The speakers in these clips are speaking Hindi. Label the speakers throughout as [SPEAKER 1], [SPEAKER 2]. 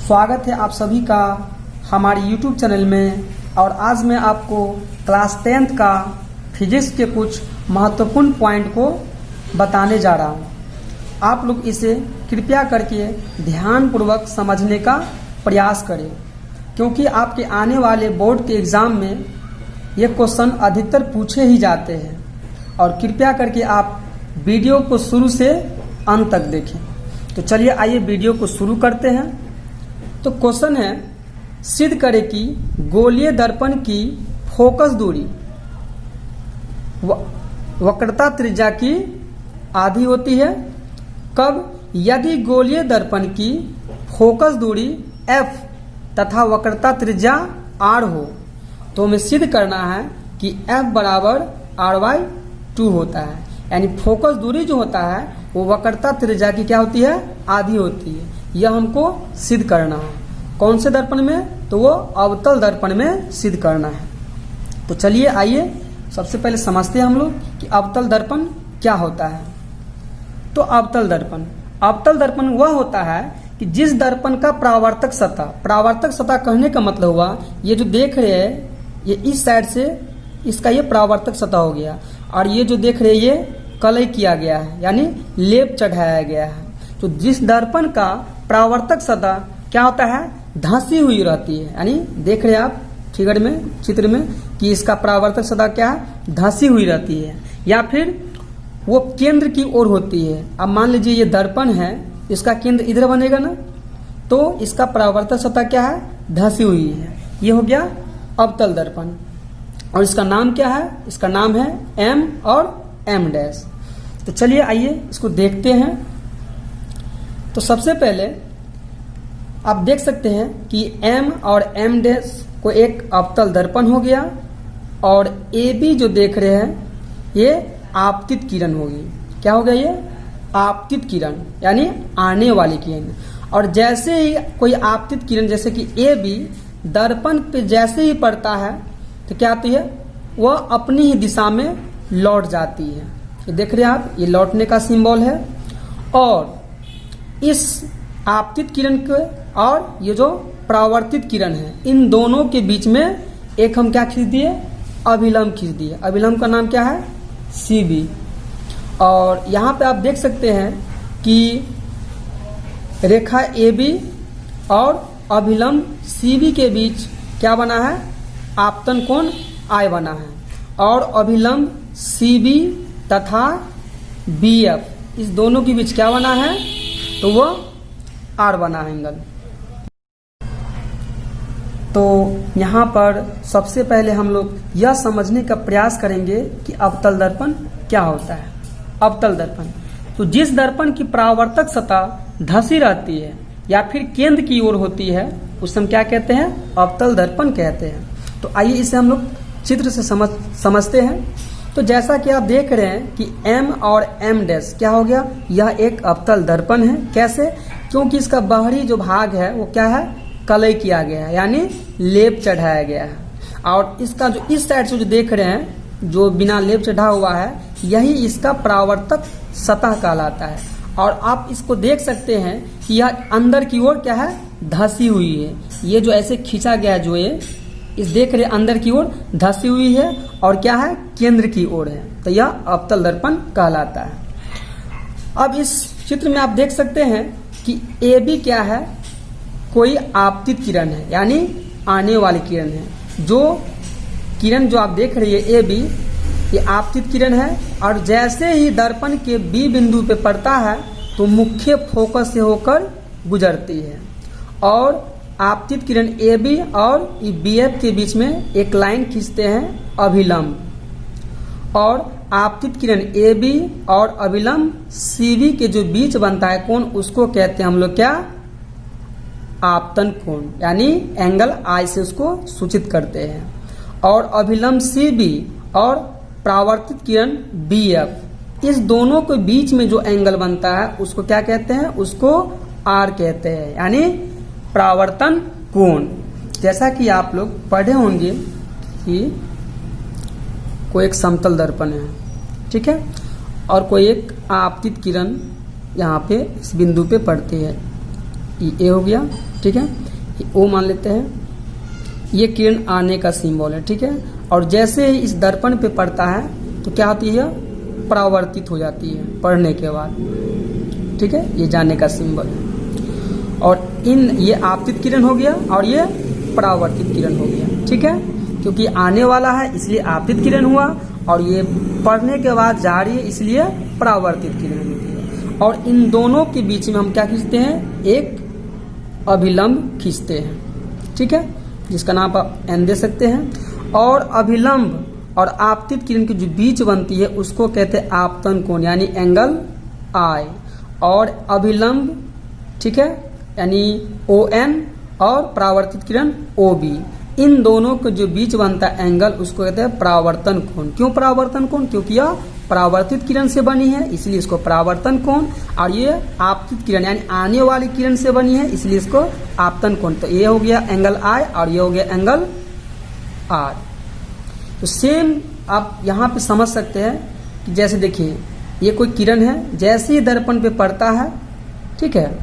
[SPEAKER 1] स्वागत है आप सभी का हमारे YouTube चैनल में। और आज मैं आपको क्लास 10th का फिजिक्स के कुछ महत्वपूर्ण पॉइंट को बताने जा रहा हूँ। आप लोग इसे कृपया करके ध्यानपूर्वक समझने का प्रयास करें, क्योंकि आपके आने वाले बोर्ड के एग्ज़ाम में ये क्वेश्चन अधिकतर पूछे ही जाते हैं। और कृपया करके आप वीडियो को शुरू से अंत तक देखें। तो चलिए आइए वीडियो को शुरू करते हैं। तो क्वेश्चन है, सिद्ध करें कि गोलीय दर्पण की फोकस दूरी वक्रता त्रिज्या की आधी होती है कब? यदि गोलीय दर्पण की फोकस दूरी f तथा वक्रता त्रिज्या r हो, तो हमें सिद्ध करना है कि f बराबर r/2 होता है। यानी फोकस दूरी जो होता है वो वक्रता त्रिज्या की क्या होती है? आधी होती है। यह हमको सिद्ध करना है। कौन से दर्पण में? तो वो अवतल दर्पण में सिद्ध करना है। तो चलिए आइए सबसे पहले समझते हैं हम लोग कि अवतल दर्पण क्या होता है। तो अवतल दर्पण वह होता है कि जिस दर्पण का परावर्तक सतह कहने का मतलब हुआ ये जो देख रहे हैं, ये इस साइड से इसका ये परावर्तक सतह हो गया, और ये जो देख रहे हैं ये कलई किया गया है, यानी लेप चढ़ाया गया है। तो जिस दर्पण का परावर्तक सतह क्या होता है? धंसी हुई रहती है। यानी देख रहे हैं आप फिगर में, चित्र में, कि इसका परावर्तक सतह क्या है? धंसी हुई रहती है, या फिर वो केंद्र की ओर होती है। अब मान लीजिए ये दर्पण है, इसका केंद्र इधर बनेगा ना, तो इसका परावर्तक सतह क्या है? धंसी हुई है। ये हो गया अवतल दर्पण। और इसका नाम क्या है? इसका नाम है M और M डैश। तो चलिए आइए इसको देखते हैं। तो सबसे पहले आप देख सकते हैं कि M और M डैश को एक अवतल दर्पण हो गया, और AB जो देख रहे हैं ये आपतित किरण होगी। क्या हो गया? ये आपतित किरण, यानी आने वाली किरण। और जैसे ही कोई आपतित किरण जैसे कि AB दर्पण पे जैसे ही पड़ता है तो क्या आती है? वह अपनी ही दिशा में लौट जाती है। ये देख रहे हैं आप, ये लौटने का सिंबल है। और इस आपतित किरण के और ये जो परावर्तित किरण है, इन दोनों के बीच में एक हम क्या खींच दिए? अभिलंब खींच दिए। अभिलंब का नाम क्या है? CB। और यहाँ पे आप देख सकते हैं कि रेखा AB और अभिलंब CB के बीच क्या बना है? आपतन कोण I बना है। और अभिलंब CB तथा BF इस दोनों के बीच क्या बना है? तो वो R बना है एंगल। तो यहाँ पर सबसे पहले हम लोग यह समझने का प्रयास करेंगे कि अवतल दर्पण क्या होता है। अवतल दर्पण तो जिस दर्पण की परावर्तक सतह धंसी रहती है या फिर केंद्र की ओर होती है उसे हम क्या कहते हैं? अवतल दर्पण कहते हैं। तो आइए इसे हम लोग चित्र से समझते हैं। तो जैसा कि आप देख रहे हैं कि M और M डैश क्या हो गया? यह एक अवतल दर्पण है। कैसे? क्योंकि इसका बाहरी जो भाग है वो क्या है? कलई किया गया है, यानी लेप चढ़ाया गया है। और इसका जो इस साइड से जो देख रहे हैं, जो बिना लेप चढ़ा हुआ है, यही इसका परावर्तक सतह कहलाता है। और आप इसको देख सकते हैं कि यह अंदर की ओर क्या है? धंसी हुई है। ये जो ऐसे खींचा गया है, जो ये इस देख रहे अंदर की ओर धंसी हुई है, और क्या है? केंद्र की ओर है। तो यह अवतल दर्पण कहलाता है। अब इस चित्र में आप देख सकते हैं कि AB क्या है? कोई आपतित किरण है, यानी आने वाली किरण है। जो किरण जो आप देख रही है AB, ये आपतित किरण है। और जैसे ही दर्पण के B बिंदु पे पड़ता है तो मुख्य फोकस से होकर गुजरती है। और आपतित किरण AB और BF के बीच में एक लाइन खींचते हैं, अभिलंब। और आपतित किरण AB और अभिलंब CB के जो बीच बनता है कोण, उसको कहते हैं हम लोग क्या? आपतन कोण, यानी एंगल I से उसको सूचित करते हैं। और अभिलंब CB और परावर्तित किरण BF, इस दोनों के बीच में जो एंगल बनता है उसको क्या कहते हैं? उसको R कहते हैं, यानी परावर्तन कोण। जैसा कि आप लोग पढ़े होंगे कि कोई एक समतल दर्पण है, ठीक है, और कोई एक आपतित किरण यहाँ पे इस बिंदु पे पड़ती है, ए हो गया, ठीक है, ओ मान लेते हैं। ये किरण आने का सिंबल है, ठीक है। और जैसे ही इस दर्पण पे पड़ता है तो क्या होती है, परावर्तित हो जाती है पढ़ने के बाद, ठीक है, ये जाने का सिंबल है। और ये आपतित किरण हो गया और ये परावर्तित किरण हो गया, ठीक है, क्योंकि आने वाला है इसलिए आपतित किरण हुआ और ये पढ़ने के बाद जा रही है इसलिए परावर्तित किरण होती है। और इन दोनों के बीच में हम क्या खींचते हैं, एक अभिलंब खींचते हैं, ठीक है, जिसका नाम आप एन दे सकते हैं। और अभिलंब और आपतित किरण के जो बीच बनती है उसको कहते हैं आपतन कोण, यानी एंगल आई। और अभिलंब, ठीक है, यानी ओ एन, और परावर्तित किरण ओ बी, इन दोनों के जो बीच बनता है एंगल उसको कहते हैं परावर्तन कोण। क्यों परावर्तन कोण, क्योंकि यह परावर्तित किरण से बनी है इसलिए इसको परावर्तन कोण, और ये आपतित किरण यानी आने वाली किरण से बनी है इसलिए इसको आपतन कोण। तो ये हो गया एंगल आई और ये हो गया एंगल आर। तो सेम आप यहाँ पे समझ सकते हैं कि जैसे देखिए ये कोई किरण है, जैसे ही दर्पण पे पड़ता है, ठीक है,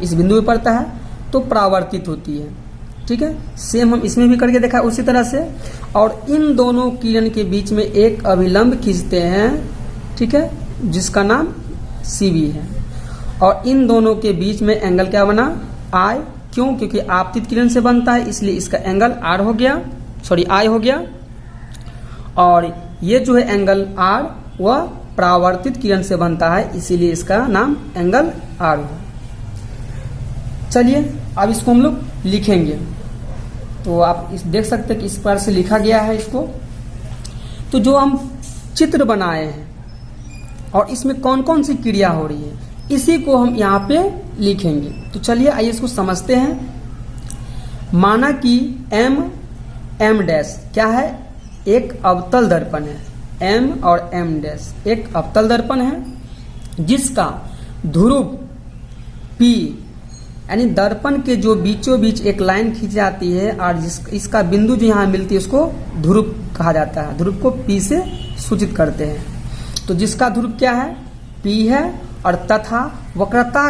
[SPEAKER 1] इस बिंदु पे पड़ता है तो परावर्तित होती है, ठीक है। सेम हम इसमें भी करके देखा उसी तरह से। और इन दोनों किरण के बीच में एक अभिलंब खींचते हैं, ठीक है, जिसका नाम सीबी है। और इन दोनों के बीच में एंगल क्या बना, आई। क्यों, क्योंकि आपतित किरण से बनता है इसलिए इसका एंगल आर हो गया, सॉरी आई हो गया। और ये जो है एंगल आर वह परावर्तित किरण से बनता है इसीलिए इसका नाम एंगल आर हुआ। चलिए अब इसको हम लोग लिखेंगे। तो आप देख सकते हैं कि इस प्रकार से लिखा गया है इसको। तो जो हम चित्र बनाए हैं और इसमें कौन कौन सी क्रिया हो रही है इसी को हम यहाँ पे लिखेंगे। तो चलिए आइए इसको समझते हैं। माना कि एम डैश क्या है, एक अवतल दर्पण है। एम और एम डैश एक अवतल दर्पण है जिसका ध्रुव पी यानी दर्पण के जो बीचों बीच एक लाइन खींची जाती है और इसका बिंदु जो यहाँ मिलती है उसको ध्रुव कहा जाता है। ध्रुव को पी से सूचित करते हैं। तो जिसका ध्रुव क्या है, पी है। और तथा वक्रता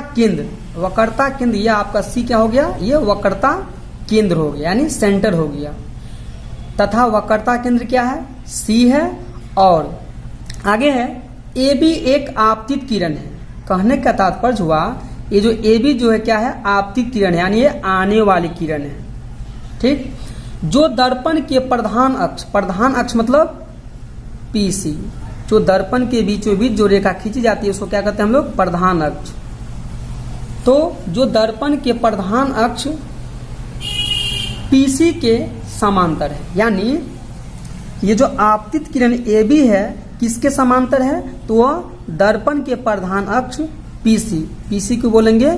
[SPEAKER 1] केंद्र यह आपका सी क्या हो गया, ये वक्रता केंद्र हो गया यानी सेंटर हो गया। तथा वक्रता केंद्र क्या है, सी है। और आगे है ए बी एक आपतित किरण है। कहने का तात्पर्य हुआ ये जो ए बी जो है क्या है, आपतित किरण है यानी ये आने वाली किरण है, ठीक। जो दर्पण के प्रधान अक्ष मतलब पीसी, जो दर्पण के बीचों बीच जो रेखा खींची जाती है उसको क्या कहते हैं हम लोग, प्रधान अक्ष। तो जो दर्पण के प्रधान अक्ष पीसी के समांतर है, यानी ये जो आपतित किरण ए बी है किसके समांतर है, तो वह दर्पण के प्रधान अक्ष पीसी को बोलेंगे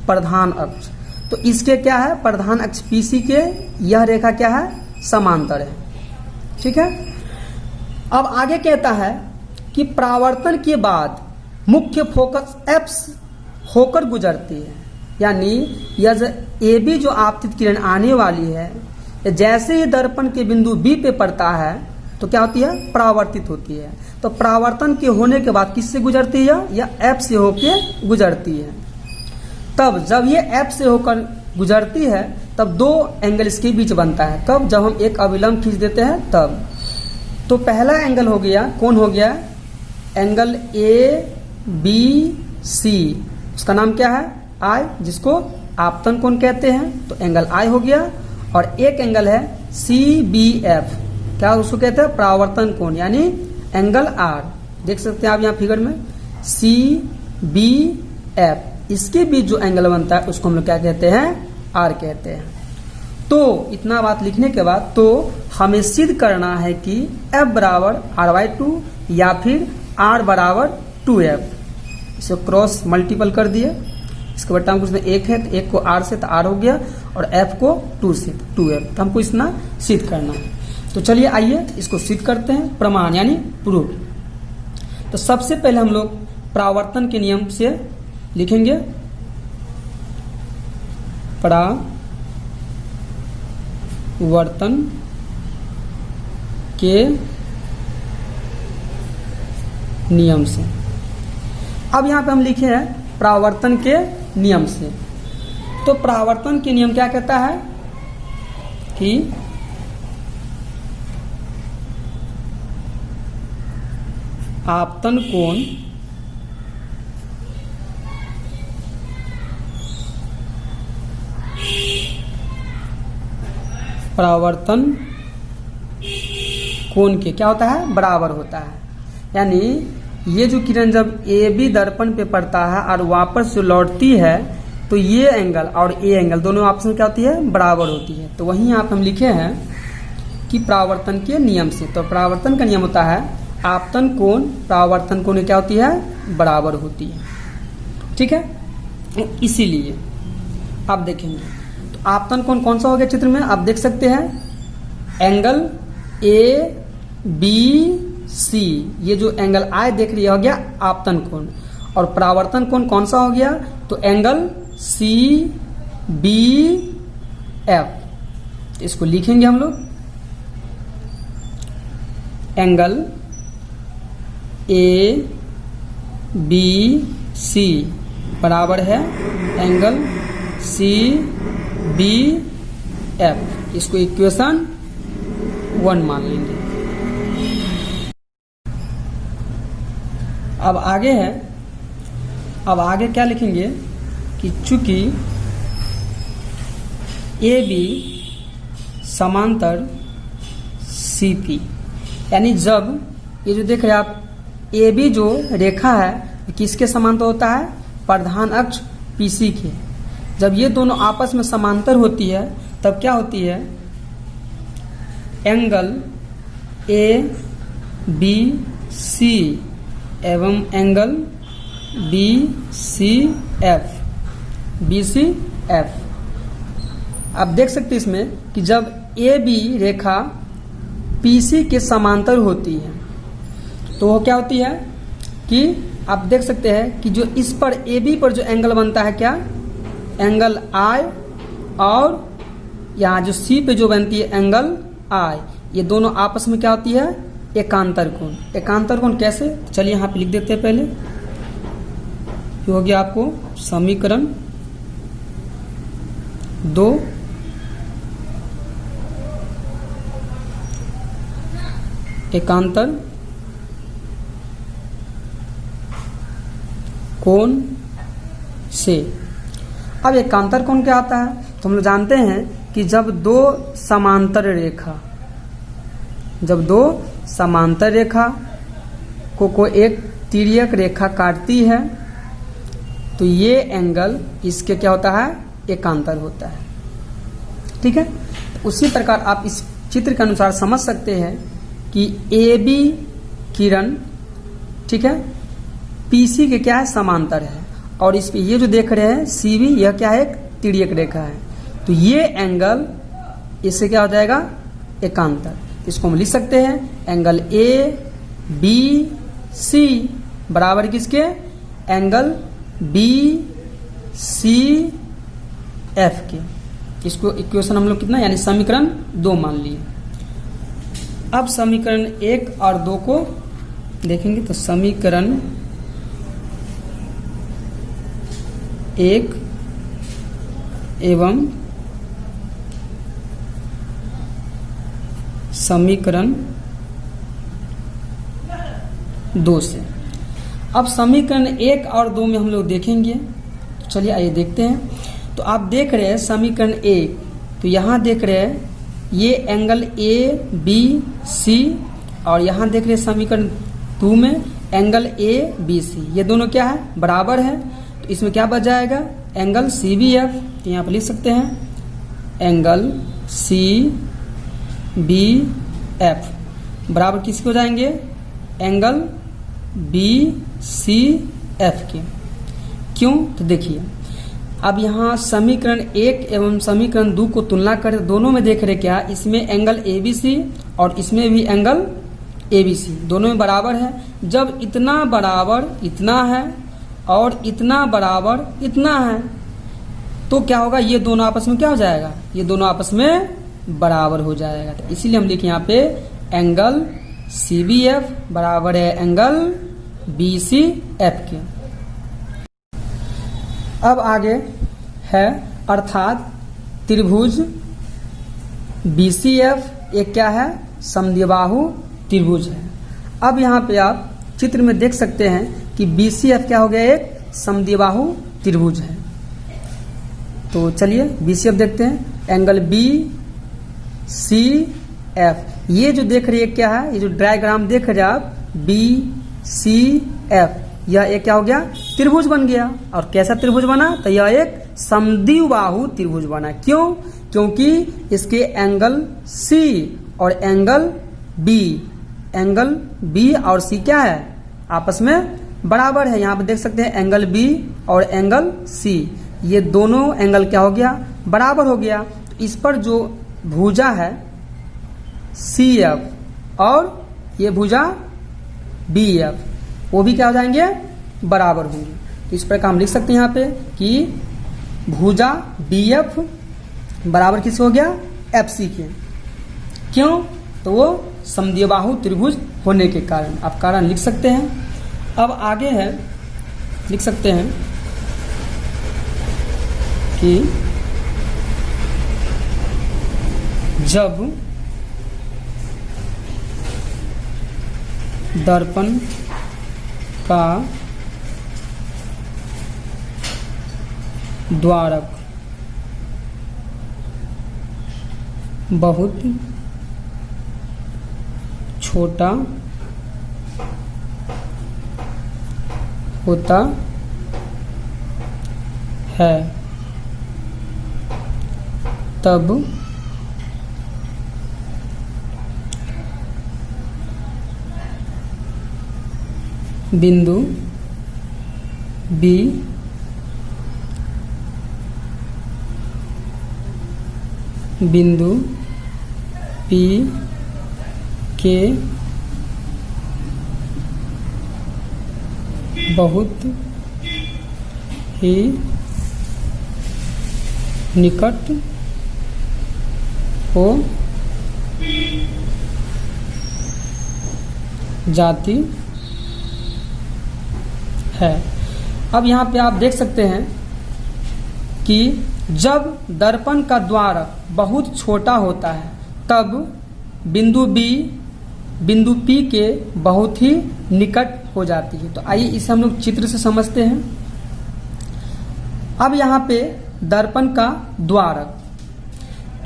[SPEAKER 1] प्रधान अक्ष। तो इसके क्या है, प्रधान अक्ष पीसी के यह रेखा क्या है, समांतर है, ठीक है। अब आगे कहता है कि परावर्तन के बाद मुख्य फोकस एफ होकर गुजरती है, यानी यह ए बी जो आपतित किरण आने वाली है जैसे ही दर्पण के बिंदु बी पे पड़ता है तो क्या होती है, परावर्तित होती है। तो परावर्तन के होने के बाद किससे गुजरती है, या एफ से होकर गुजरती है। तब जब ये एफ से होकर गुजरती है तब दो एंगल इसके बीच बनता है। कब, जब हम एक अभिलंब खींच देते हैं तब। तो पहला एंगल हो गया, कौन हो गया, एंगल ए बी सी, उसका नाम क्या है, आई, जिसको आपतन कोण कहते हैं। तो एंगल आई हो गया। और एक एंगल है सी बी एफ, क्या उसको कहते हैं, परावर्तन कोण यानी एंगल आर। देख सकते हैं आप यहाँ फिगर में सी बी एफ, इसके बीच जो एंगल बनता है उसको हम लोग क्या कहते हैं, आर कहते हैं। तो इतना बात लिखने के बाद तो हमें सिद्ध करना है कि एफ बराबर r/2 या फिर r बराबर 2f। इसे क्रॉस मल्टीपल कर दिए, इसके बट्टा में कुछ एक है तो एक को r से तो r हो गया और f को 2 से 2f। तो हमको इतना सिद्ध करना है। तो चलिए आइए इसको सिद्ध करते हैं, प्रमाण यानी प्रूफ। तो सबसे पहले हम लोग परावर्तन के नियम से लिखेंगे, परावर्तन के नियम से। अब यहाँ पे हम लिखे हैं परावर्तन के नियम से। तो परावर्तन के नियम क्या कहता है कि आपतन कोण परावर्तन कोण के क्या होता है, बराबर होता है। यानी ये जो किरण जब ए बी दर्पण पे पड़ता है और वापस जो लौटती है तो ये एंगल और ए एंगल दोनों आपस में क्या होती है, बराबर होती है। तो वहीं आप हम लिखे हैं कि परावर्तन के नियम से। तो परावर्तन का नियम होता है आपतन कोण परावर्तन कोण क्या होती है, बराबर होती है। ठीक है, इसीलिए आप देखेंगे तो आपतन कोण कौन सा हो गया चित्र में आप देख सकते हैं, एंगल ए बी सी, ये जो एंगल आई देख रही है हो गया आपतन कोण। और परावर्तन कोण कौन सा हो गया, तो एंगल सी बी एफ। इसको लिखेंगे हम लोग, एंगल ए बी सी बराबर है एंगल सी बी एफ। इसको इक्वेशन 1 मान लेंगे। अब आगे है, अब आगे क्या लिखेंगे कि चूंकि ए बी समांतर सी पी, यानी जब ये जो देख रहे हैं आप ए बी जो रेखा है किसके समांतर होता है, प्रधान अक्ष पीसी के। जब ये दोनों आपस में समांतर होती है तब क्या होती है, एंगल ए बी सी एवं angle B C F, B C F. आप देख सकते हैं इसमें कि जब ए बी रेखा पीसी के समांतर होती है तो वो क्या होती है कि आप देख सकते हैं कि जो इस पर ए बी पर जो एंगल बनता है क्या, एंगल आई, और यहाँ जो सी पे जो बनती है एंगल आई, ये दोनों आपस में क्या होती है, एकांतर कोण। एकांतर कोण कैसे, चलिए यहाँ पे लिख देते हैं पहले। ये हो गया आपको समीकरण 2, एकांतर कोण से। अब एकांतर कोण क्या आता है, तो हम लोग जानते हैं कि जब दो समांतर रेखा को एक तिर्यक रेखा काटती है तो ये एंगल इसके क्या होता है, एकांतर होता है। ठीक है, तो उसी प्रकार आप इस चित्र के अनुसार समझ सकते हैं कि ए बी किरण, ठीक है, पीसी के क्या है, समांतर है। और इस पे ये जो देख रहे हैं सी बी, यह क्या है, एक तिर्यक रेखा है। तो ये एंगल इससे क्या हो जाएगा, एकांतर। इसको हम लिख सकते हैं एंगल ए बी सी बराबर किसके, एंगल बी सी एफ के। इसको इक्वेशन हम लोग कितना, यानी समीकरण 2 मान लिए। अब समीकरण 1 और 2 को देखेंगे तो समीकरण 1 एवं समीकरण 2 से। अब समीकरण 1 और 2 में हम लोग देखेंगे, तो चलिए आइए देखते हैं। तो आप देख रहे हैं समीकरण 1, तो यहाँ देख रहे हैं ये एंगल ए बी सी, और यहाँ देख रहे हैं समीकरण 2 में एंगल ए बी सी, ये दोनों क्या है, बराबर है। तो इसमें क्या बच जाएगा, एंगल सी बी एफ। तो यहाँ पर लिख सकते हैं एंगल सी बी एफ बराबर किसके हो जाएंगे, एंगल बी सी एफ के। क्यों, तो देखिए अब यहाँ समीकरण 1 एवं समीकरण 2 को तुलना करें, दोनों में देख रहे क्या, इसमें एंगल ए बी सी और इसमें भी एंगल ए बी सी, दोनों में बराबर है। जब इतना बराबर इतना है और इतना बराबर इतना है तो क्या होगा, ये दोनों आपस में क्या हो जाएगा, ये दोनों आपस में बराबर हो जाएगा। तो इसीलिए हम लिखे यहाँ पे एंगल सी बी एफ बराबर है एंगल बी सी एफ के। अब आगे है अर्थात त्रिभुज BCF एक क्या है, समद्विबाहु त्रिभुज है। अब यहाँ पे आप चित्र में देख सकते हैं कि BCF क्या हो गया, एक समद्विबाहु त्रिभुज है। तो चलिए BCF देखते हैं। एंगल BCF, ये जो देख रही है क्या है, ये जो डायग्राम देख रहे हैं आप BCF, यह एक क्या हो गया, त्रिभुज बन गया। और कैसा त्रिभुज बना, तो यह एक समद्विबाहु त्रिभुज बना। क्यों? क्योंकि इसके एंगल C और एंगल B और C क्या है, आपस में बराबर है। यहाँ पे देख सकते हैं एंगल B और एंगल C, ये दोनों एंगल क्या हो गया, बराबर हो गया। इस पर जो भुजा है CF और ये भुजा BF, वो भी क्या हो जाएंगे, बराबर होंगे। तो इस प्रकार हम लिख सकते हैं यहाँ पे कि भुजा BF बराबर किससे हो गया, FC के। क्यों? तो वो समद्विबाहु त्रिभुज होने के कारण। आप कारण लिख सकते हैं। अब आगे है, लिख सकते हैं कि जब दर्पण का द्वारक बहुत छोटा होता है तब बिंदु B बिंदु P के बहुत ही निकट हो जाती है। अब यहाँ पे आप देख सकते हैं कि जब दर्पण का द्वारक बहुत छोटा होता है तब बिंदु B बिंदु P के बहुत ही निकट हो जाती है। तो आइए इसे हम लोग चित्र से समझते हैं। अब यहाँ पे दर्पण का द्वारक,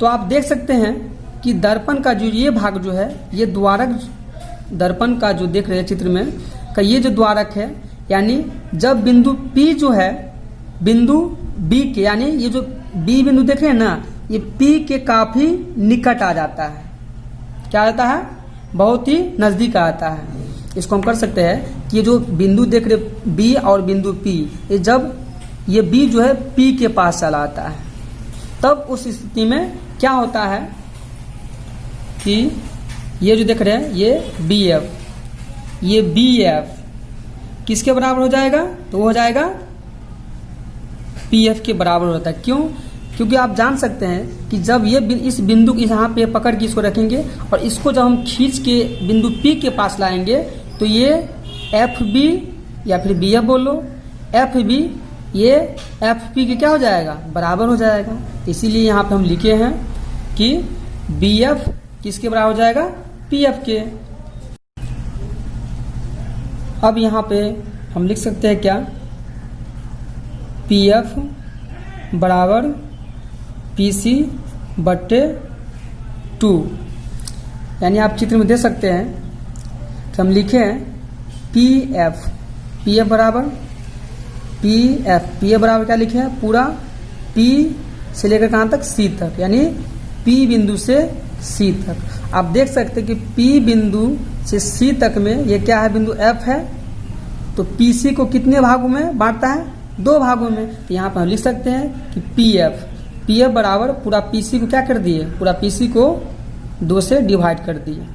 [SPEAKER 1] तो आप देख सकते हैं कि दर्पण का जो ये भाग जो है, ये द्वारक दर्पण का जो देख रहे हैं चित्र में का ये जो द्वारक है, यानी जब बिंदु P जो है बिंदु B के, यानी ये जो B बिंदु देख रहे हैं ना, ये P के काफी निकट आ जाता है। क्या आता है, बहुत ही नजदीक आता है। इसको हम कर सकते हैं कि ये जो बिंदु देख रहे B और बिंदु P, ये जब ये B जो है P के पास चला आता है, तब उस स्थिति में क्या होता है कि ये जो देख रहे हैं ये BF, ये BF किसके बराबर हो जाएगा, तो वो हो जाएगा PF के बराबर होता है। क्यों? क्योंकि आप जान सकते हैं कि जब ये इस बिंदु को यहाँ पे पकड़ के इसको रखेंगे और इसको जब हम खींच के बिंदु P के पास लाएंगे तो ये FB या फिर BF बोलो, FB ये FP के क्या हो जाएगा, बराबर हो जाएगा। इसीलिए यहाँ पे हम लिखे हैं कि BF किसके बराबर हो जाएगा, PF के। अब यहाँ पे हम लिख सकते हैं क्या, PF बराबर PC बट्टे 2, यानी आप चित्र में दे सकते हैं। तो हम लिखे हैं PF बराबर PF बराबर क्या लिखे हैं, पूरा P से लेकर कहाँ तक, C तक, यानी P बिंदु से C तक। आप देख सकते हैं कि P बिंदु से C तक में ये क्या है, बिंदु F है। तो PC को कितने भागों में बांटता है, 2 भागों में। तो यहाँ पर हम लिख सकते हैं कि PF बराबर पूरा PC को क्या कर दिए, पूरा PC को 2 से डिवाइड कर दिए।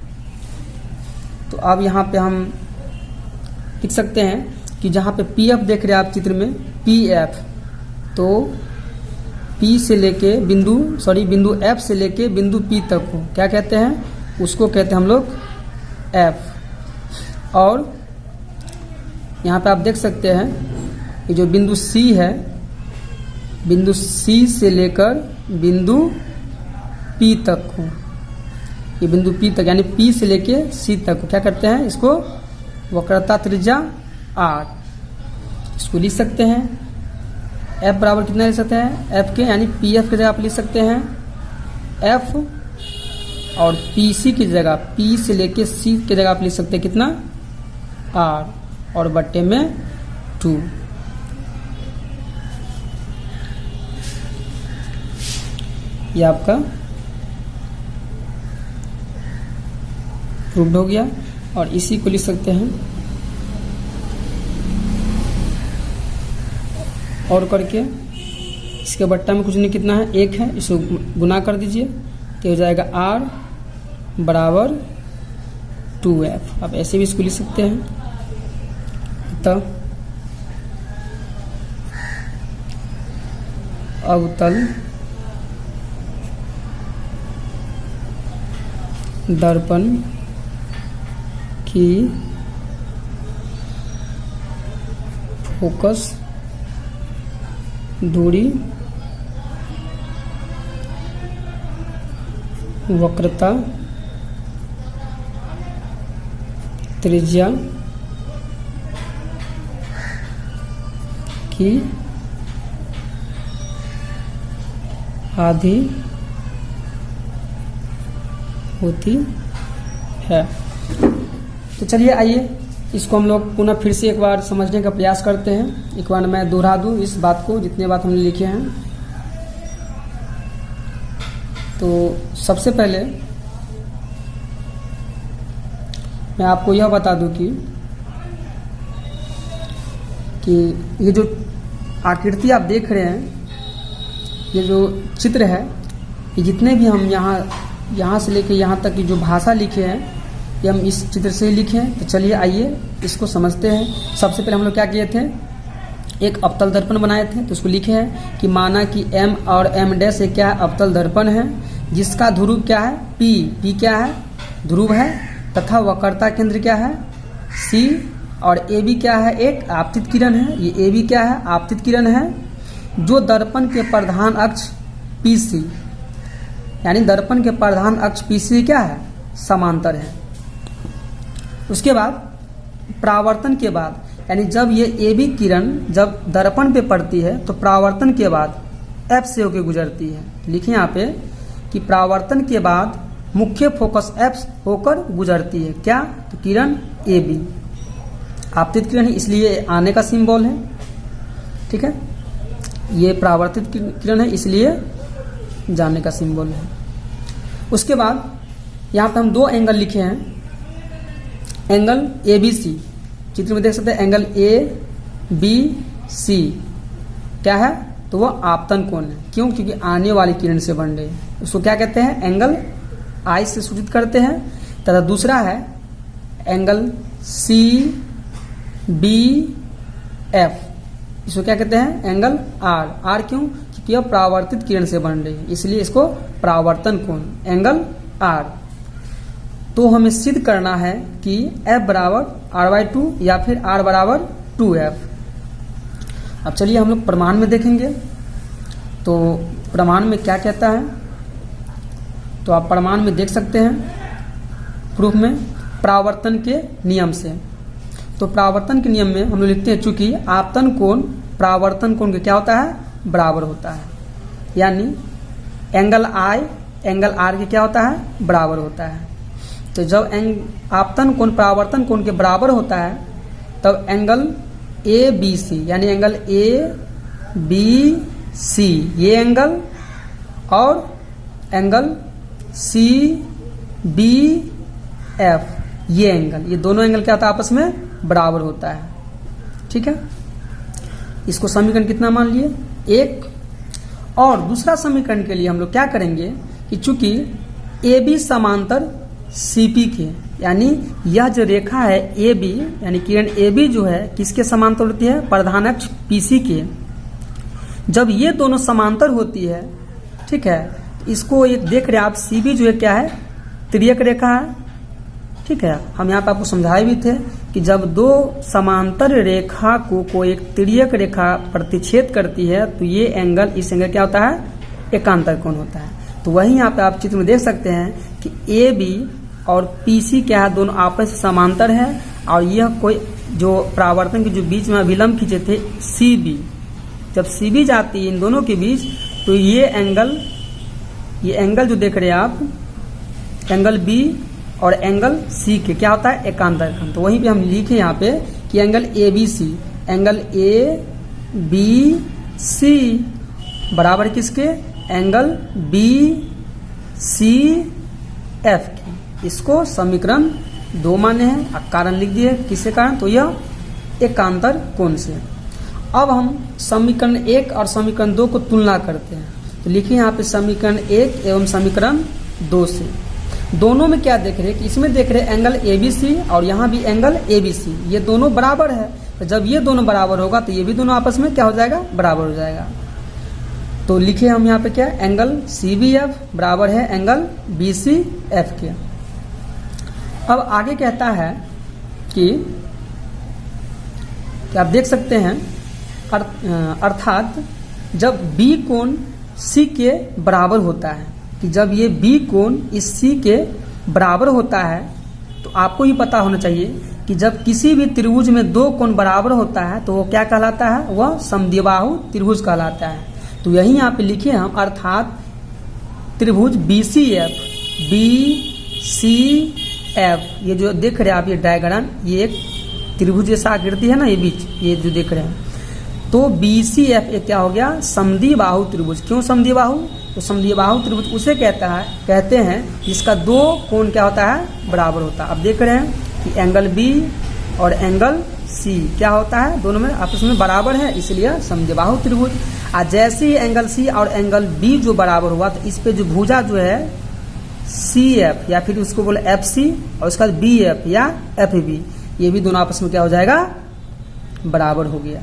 [SPEAKER 1] तो अब यहाँ पे हम लिख सकते हैं कि जहाँ पे PF देख रहे हैं आप चित्र में PF, तो P से लेके बिंदु F से लेके बिंदु P तक को क्या कहते हैं, उसको कहते हैं हम लोग F। और यहाँ पे आप देख सकते हैं ये जो बिंदु C है, बिंदु सी से लेकर बिंदु पी तक को, ये बिंदु पी तक यानी पी से लेके सी तक को क्या करते हैं, इसको वक्रता त्रिज्या r, इसको लिख सकते हैं। f बराबर कितना लिख सकते हैं, f के यानी पी एफ की जगह आप लिख सकते हैं f, और पी सी की जगह p से लेके c की जगह आप लिख सकते हैं कितना, r, और बट्टे में 2। ये आपका प्रूव्ड हो गया। और इसी को लिख सकते हैं और करके, इसके बट्टा में कुछ नहीं, कितना है 1 है, इसको गुना कर दीजिए तो हो जाएगा r बराबर 2f। आप ऐसे भी इसको लिख सकते हैं। तब अवतल दर्पण की फोकस दूरी वक्रता त्रिज्या की आधी होती है। तो चलिए आइए इसको हम लोग पुनः फिर से एक बार समझने का प्रयास करते हैं। एक बार मैं दोहरा दूं इस बात को, जितने बात हमने लिखे हैं। तो सबसे पहले मैं आपको यह बता दूं कि ये जो आकृति आप देख रहे हैं, ये जो चित्र है, ये जितने भी हम यहाँ से लेके यहाँ तक की जो भाषा लिखे हैं, ये हम इस चित्र से ही लिखे हैं। तो चलिए आइए इसको समझते हैं। सबसे पहले हम लोग क्या किए थे, एक अवतल दर्पण बनाए थे। तो उसको लिखे हैं कि माना कि m और m डैश एक क्या है, अवतल दर्पण है, जिसका ध्रुव क्या है, p क्या है, ध्रुव है, तथा वक्रता केंद्र क्या है, c, और ab क्या है, एक आपतित किरण है। ये ab क्या है, आपतित किरण है, जो दर्पण के प्रधान अक्ष pc, यानी दर्पण के प्रधान अक्ष pc क्या है, समांतर है। उसके बाद परावर्तन के बाद, यानी जब ये AB किरण जब दर्पण पे पड़ती है तो परावर्तन के बाद F से होकर गुजरती है। लिखिए यहाँ पे कि परावर्तन के बाद मुख्य फोकस F होकर गुजरती है। क्या, तो किरण AB आपतित किरण है, इसलिए आने का सिंबल है। ठीक है, ये परावर्तित किरण है, इसलिए जाने का सिंबल है। उसके बाद यहाँ पे हम दो एंगल लिखे हैं, एंगल ABC, चित्र में देख सकते हैं एंगल ABC क्या है, तो वो आपतन कोण है। क्यों, क्योंकि आने वाली किरण से बन रही है। उसको क्या कहते हैं, एंगल I से सूचित करते हैं। तथा दूसरा है एंगल CBF, इसको क्या कहते हैं, एंगल R क्यों, क्योंकि यह परावर्तित किरण से बन रही है, इसलिए इसको परावर्तन कोण एंगल R। तो हमें सिद्ध करना है कि F बराबर R/2 या फिर R बराबर 2F। अब चलिए हम लोग प्रमाण में देखेंगे। तो प्रमाण में क्या कहता है, तो आप प्रमाण में देख सकते हैं, प्रूफ में परावर्तन के नियम से। तो परावर्तन के नियम में हम लोग लिखते हैं, चूंकि आपतन कोण परावर्तन कोण के क्या होता है, बराबर होता है। यानी एंगल I एंगल R के क्या होता है, बराबर होता है। तो जब आपतन कोण परावर्तन कोण के बराबर होता है, तब एंगल ABC यानी एंगल ABC ये एंगल और एंगल CBF ये एंगल, ये दोनों एंगल क्या होता है, आपस में बराबर होता है। ठीक है, इसको समीकरण कितना मान लिए, 1। और दूसरा समीकरण के लिए हम लोग क्या करेंगे कि चूंकि AB समांतर CP के, यानी यह जो रेखा है AB यानी किरण AB जो है किसके समांतर होती है, प्रधान अक्ष PC के। जब ये दोनों समांतर होती है, ठीक है, इसको एक देख रहे हैं आप, CB जो है क्या है, तिर्यक रेखा है। ठीक है। हम यहाँ पे आपको समझाए भी थे कि जब दो समांतर रेखा को कोई एक तिर्यक रेखा प्रतिच्छेद करती है तो ये एंगल, इस एंगल क्या होता है, एकांतर कोण होता है। तो वही यहाँ पे आप चित्र में देख सकते हैं कि ए बी और पीसी क्या है, दोनों आपस में समांतर है और यह कोई जो परावर्तन के जो बीच में अभिलंब खींचे थे सी बी, जब सी बी जाती है इन दोनों के बीच तो ये एंगल जो देख रहे हैं आप, एंगल बी और एंगल सी के क्या होता है, एकांतर कोण। तो वहीं पे हम लिखे यहाँ पे कि angle A B C, angle A B C बराबर किसके, एंगल बी सी एफ की। इसको समीकरण 2 माने हैं, कारण लिख दिए किसके कारण, तो यह एकांतर कोण से। अब हम समीकरण 1 और समीकरण 2 को तुलना करते हैं। तो लिखिए यहाँ पे समीकरण 1 एवं समीकरण 2 से दोनों में क्या देख रहे हैं कि इसमें देख रहे हैं एंगल एबीसी और यहाँ भी एंगल एबीसी, ये दोनों बराबर है। तो जब ये दोनों बराबर होगा तो ये भी दोनों आपस में क्या हो जाएगा, बराबर हो जाएगा। तो लिखिए हम यहाँ पे क्या, एंगल सी बी एफ बराबर है एंगल बी सी एफ के। अब आगे कहता है कि आप देख सकते हैं अर्थात जब बी कोण सी के बराबर होता है, कि जब ये बी कोण इस सी के बराबर होता है तो आपको ही पता होना चाहिए कि जब किसी भी त्रिभुज में दो कोण बराबर होता है तो वो क्या कहलाता है, वह समद्विबाहु त्रिभुज कहलाता है। तो यही यहाँ पे लिखे हम, अर्थात त्रिभुज बी सी एफ, ये जो देख रहे हैं आप ये डायग्राम, ये एक त्रिभुज जैसा आकृति है ना, ये बीच ये जो देख रहे हैं, तो बी सी एफ एक क्या हो गया, समद्विबाहु त्रिभुज। क्यों समद्विबाहु, तो समद्विबाहु त्रिभुज उसे कहते हैं जिसका दो कोण क्या होता है, बराबर होता है। अब देख रहे हैं कि एंगल बी और एंगल सी क्या होता है, दोनों में आपस में बराबर है, इसलिए समद्विबाहु त्रिभुज। आज जैसे ही एंगल सी और एंगल बी जो बराबर हुआ तो इस पे जो भुजा जो है सी एफ या फिर उसको बोले एफ सी और उसका बी एफ या एफ बी, ये भी दोनों आपस में क्या हो जाएगा, बराबर हो गया।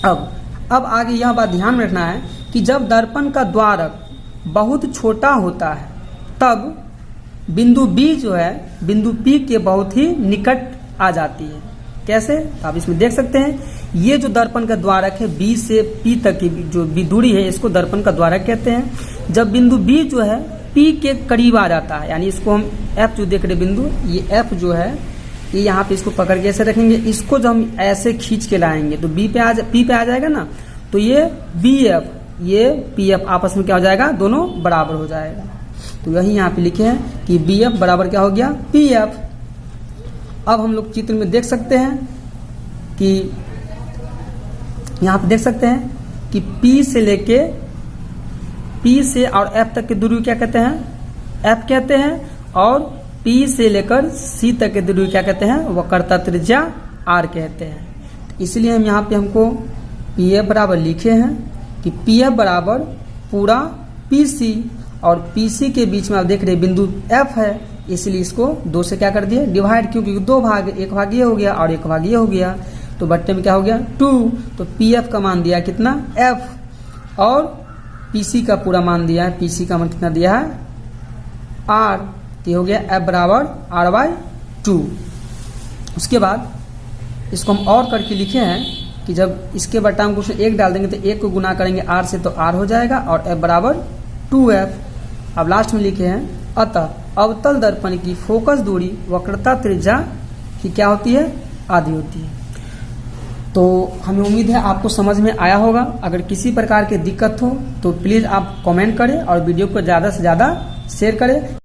[SPEAKER 1] अब आगे यह बात ध्यान में रखना है कि जब दर्पण का द्वारक बहुत छोटा होता है तब बिंदु बी जो है बिंदु पी के बहुत ही निकट आ जाती है। कैसे, आप इसमें देख सकते हैं, ये जो दर्पण का द्वारक है बी से पी तक की जो भी दूरी है इसको दर्पण का द्वारक कहते हैं। जब बिंदु बी जो है पी के करीब आ जाता है, यानी इसको हम एफ जो देख रहे बिंदु, ये एफ जो है ये यहाँ पे इसको पकड़ के ऐसे रखेंगे, इसको जब हम ऐसे खींच के लाएंगे तो पी पे आ जाएगा ना, तो ये बी एफ ये पी एफ आपस में क्या हो जाएगा, दोनों बराबर हो जाएगा। तो यही यहाँ पे लिखे हैं कि बी एफ बराबर क्या हो गया, पी एफ। अब हम लोग चित्र में देख सकते हैं कि यहाँ पे देख सकते हैं कि पी से लेके पी से और एफ तक की दूरी क्या कहते हैं, एफ कहते हैं, और पी से लेकर सी तक की दूरी क्या कहते हैं, वक्रता त्रिज्या आर कहते हैं। इसलिए हम यहाँ पे हमको पी एफ बराबर लिखे हैं कि पी एफ बराबर पूरा पी सी, और पी सी के बीच में आप देख रहे बिंदु एफ है, इसलिए इसको 2 से क्या कर दिए, डिवाइड, क्योंकि 2 भाग, एक भाग ये हो गया और एक भाग ये हो गया, तो बट्टे में क्या हो गया 2। तो पी एफ का मान दिया कितना, एफ, और पी सी का पूरा मान दिया है, पी सी का मान कितना दिया है, आर, तो हो गया एफ बराबर आर बाई 2। उसके बाद इसको हम और करके लिखे हैं कि जब इसके बट्टा हम कुछ 1 डाल देंगे तो 1 को गुना करेंगे आर से तो आर हो जाएगा, और एफ बराबर 2f। अब लास्ट में लिखे हैं, अतः अवतल दर्पण की फोकस दूरी वक्रता त्रिज्या की क्या होती है, आधी होती है। तो हमें उम्मीद है आपको समझ में आया होगा। अगर किसी प्रकार की दिक्कत हो तो प्लीज़ आप कमेंट करें और वीडियो को ज़्यादा से ज़्यादा शेयर करें,